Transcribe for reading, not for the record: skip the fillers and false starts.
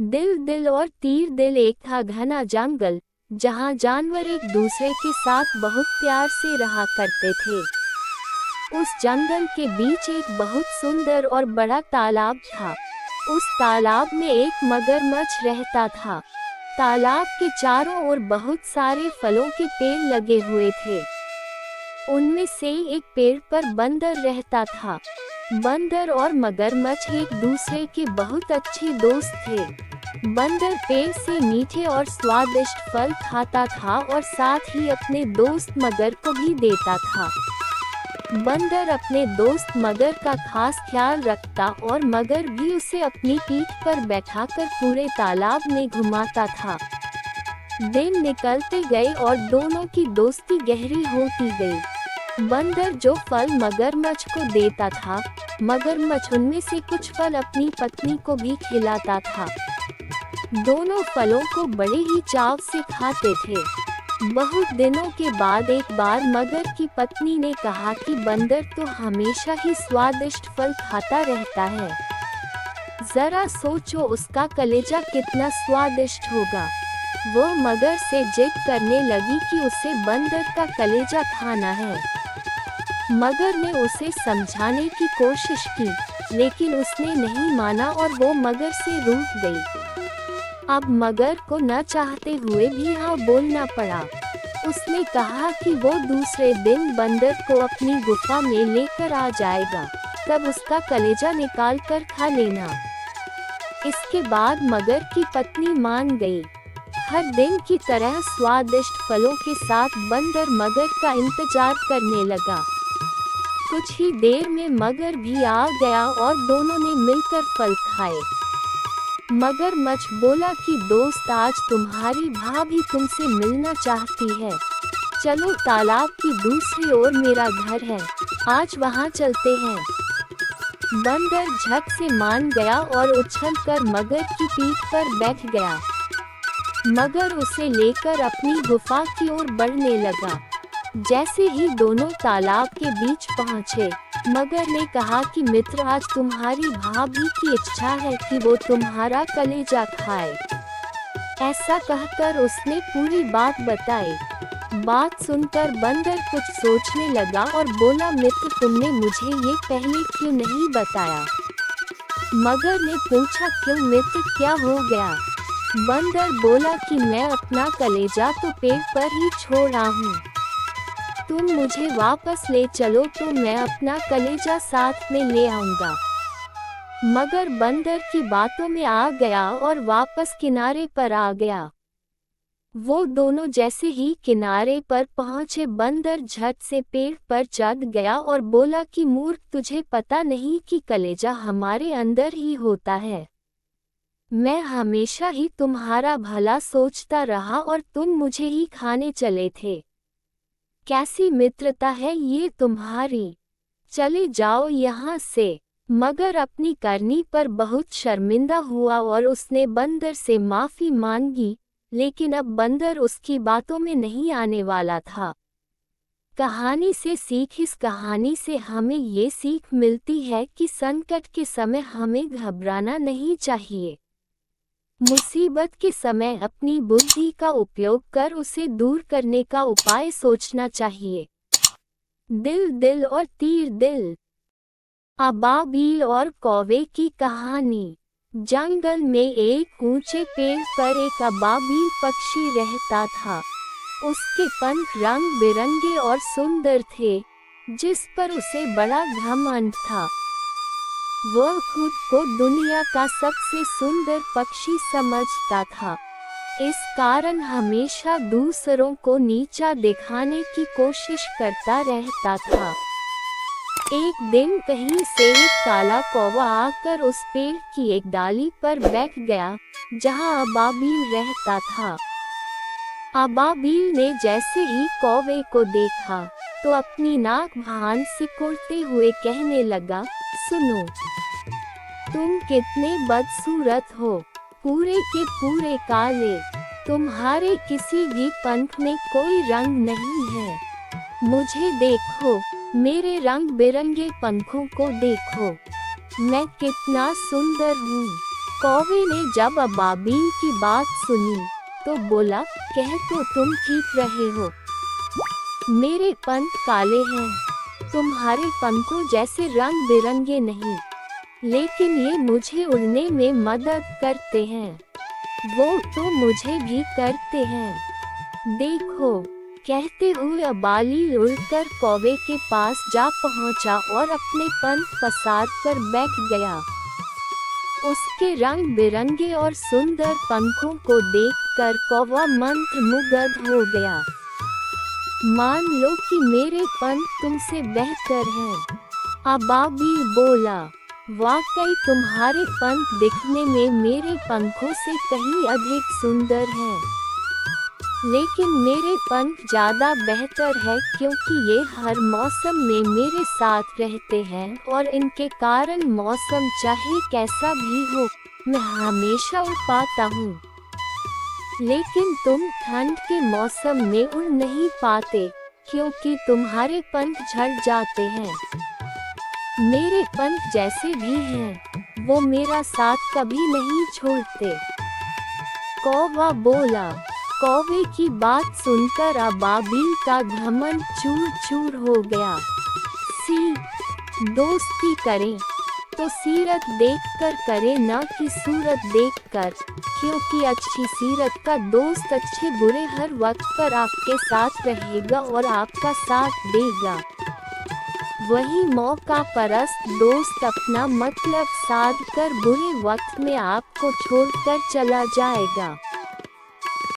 दिल दिल और तीर दिल एक था घना जंगल, जहाँ जानवर एक दूसरे के साथ बहुत प्यार से रहा करते थे। उस जंगल के बीच एक बहुत सुंदर और बड़ा तालाब था। उस तालाब में एक मगरमच्छ रहता था। तालाब के चारों ओर बहुत सारे फलों के पेड़ लगे हुए थे। उनमें से एक पेड़ पर बंदर रहता था। बंदर और मगरमच्छ एक दूसरे के बहुत अच्छे दोस्त थे। बंदर पेड़ से मीठे और स्वादिष्ट फल खाता था और साथ ही अपने दोस्त मगर को भी देता था। बंदर अपने दोस्त मगर का खास ख्याल रखता और मगर भी उसे अपनी पीठ पर बैठाकर पूरे तालाब में घुमाता था। दिन निकलते गए और दोनों की दोस्ती गहरी होती गई। बंदर जो फल मगरमच्छ को देता था, मगरमच्छ उनमें से कुछ फल अपनी पत्नी को भी खिलाता था। दोनों फलों को बड़े ही चाव से खाते थे। बहुत दिनों के बाद एक बार मगर की पत्नी ने कहा कि बंदर तो हमेशा ही स्वादिष्ट फल खाता रहता है। जरा सोचो उसका कलेजा कितना स्वादिष्ट होगा। वो मगर से जिद करने लगी कि उसे बंदर का कलेजा खाना है। मगर ने उसे समझाने की कोशिश की, लेकिन उसने नहीं माना और वो मगर से रूठ गई। अब मगर को न चाहते हुए भी हाँ बोलना पड़ा। उसने कहा कि वो दूसरे दिन बंदर को अपनी गुफा में लेकर आ जाएगा, तब उसका कलेजा निकाल कर खा लेना। इसके बाद मगर की पत्नी मान गई। हर दिन की तरह स्वादिष्ट फलों के साथ बंदर मगर का इंतजार करने लगा। कुछ ही देर में मगर भी आ गया और दोनों ने मिलकर फल खाए। मगरमच्छ बोला कि दोस्त, आज तुम्हारी भाभी तुमसे मिलना चाहती है। चलो, तालाब की दूसरी ओर मेरा घर है, आज वहाँ चलते हैं। बंदर झट से मान गया और उछलकर मगर की पीठ पर बैठ गया। मगर उसे लेकर अपनी गुफा की ओर बढ़ने लगा। जैसे ही दोनों तालाब के बीच पहुँचे, मगर ने कहा कि मित्र, आज तुम्हारी भाभी की इच्छा है कि वो तुम्हारा कलेजा खाए। ऐसा कहकर उसने पूरी बात बताई। बात सुनकर बंदर कुछ सोचने लगा और बोला, मित्र, तुमने मुझे ये पहले क्यों नहीं बताया? मगर ने पूछा, क्यों मित्र, क्या हो गया? बंदर बोला कि मैं अपना कलेजा तो पेड़ पर ही छोड़ रहा हूँ। तुम मुझे वापस ले चलो तो मैं अपना कलेजा साथ में ले आऊंगा। मगर बंदर की बातों में आ गया और वापस किनारे पर आ गया। वो दोनों जैसे ही किनारे पर पहुंचे, बंदर झट से पेड़ पर चढ़ गया और बोला कि मूर्ख, तुझे पता नहीं कि कलेजा हमारे अंदर ही होता है। मैं हमेशा ही तुम्हारा भला सोचता रहा और तुम मुझे ही खाने चले थे। कैसी मित्रता है ये तुम्हारी, चले जाओ यहाँ से। मगर अपनी करनी पर बहुत शर्मिंदा हुआ और उसने बंदर से माफी मांगी, लेकिन अब बंदर उसकी बातों में नहीं आने वाला था। कहानी से सीख। इस कहानी से हमें ये सीख मिलती है कि संकट के समय हमें घबराना नहीं चाहिए। मुसीबत के समय अपनी बुद्धि का उपयोग कर उसे दूर करने का उपाय सोचना चाहिए। दिल दिल और तीर दिल। अबाबील और कौवे की कहानी। जंगल में एक ऊंचे पेड़ पर एक अबाबील पक्षी रहता था। उसके पंख रंग बिरंगे और सुंदर थे, जिस पर उसे बड़ा घमंड था। वह खुद को दुनिया का सबसे सुंदर पक्षी समझता था। इस कारण हमेशा दूसरों को नीचा दिखाने की कोशिश करता रहता था। एक दिन कहीं से एक काला कौवा आकर उस पेड़ की एक डाली पर बैठ गया, जहां अबाबील रहता था। अबाबील ने जैसे ही कौवे को देखा, तो अपनी नाक भान सिकोड़ते हुए कहने लगा, सुनो, तुम कितने बदसूरत हो, पूरे के पूरे काले। तुम्हारे किसी भी पंख में कोई रंग नहीं है। मुझे देखो, मेरे रंग बिरंगे पंखों को देखो, मैं कितना सुंदर हूँ। कौवे ने जब अबाबील की बात सुनी तो बोला, कह तो तुम ठीक रहे हो, मेरे पंख काले हैं, तुम्हारे पंखों जैसे रंग बिरंगे नहीं, लेकिन ये मुझे उड़ने में मदद करते हैं। वो तो मुझे भी करते हैं, देखो। कहते हुए अबालील उड़कर कौवे के पास जा पहुंचा और अपने पंख पसार कर बैठ गया। उसके रंग बिरंगे और सुंदर पंखों को देखकर कौवा मंत्रमुग्ध हो गया। मान लो कि मेरे पंख तुमसे बेहतर हैं। अबाबील बोला, वाकई तुम्हारे पंख दिखने में मेरे पंखों से कहीं अधिक सुंदर हैं, लेकिन मेरे पंख ज़्यादा बेहतर है क्योंकि ये हर मौसम में मेरे साथ रहते हैं और इनके कारण मौसम चाहे कैसा भी हो, मैं हमेशा उड़ पाता हूँ। लेकिन तुम ठंड के मौसम में उड़ नहीं पाते क्योंकि तुम्हारे पंख झड़ जाते हैं। मेरे पंख जैसे भी हैं, वो मेरा साथ कभी नहीं छोड़ते। कौवा बोला। कौवे की बात सुनकर अबाबील का घमंड चूर चूर हो गया। दोस्ती करें तो सीरत देखकर करें, न कि सूरत देखकर, क्योंकि अच्छी सीरत का दोस्त अच्छे बुरे हर वक्त पर आपके साथ रहेगा और आपका साथ देगा। वही मौका परस्त दोस्त अपना मतलब साध कर बुरे वक्त में आपको छोड़कर चला जाएगा।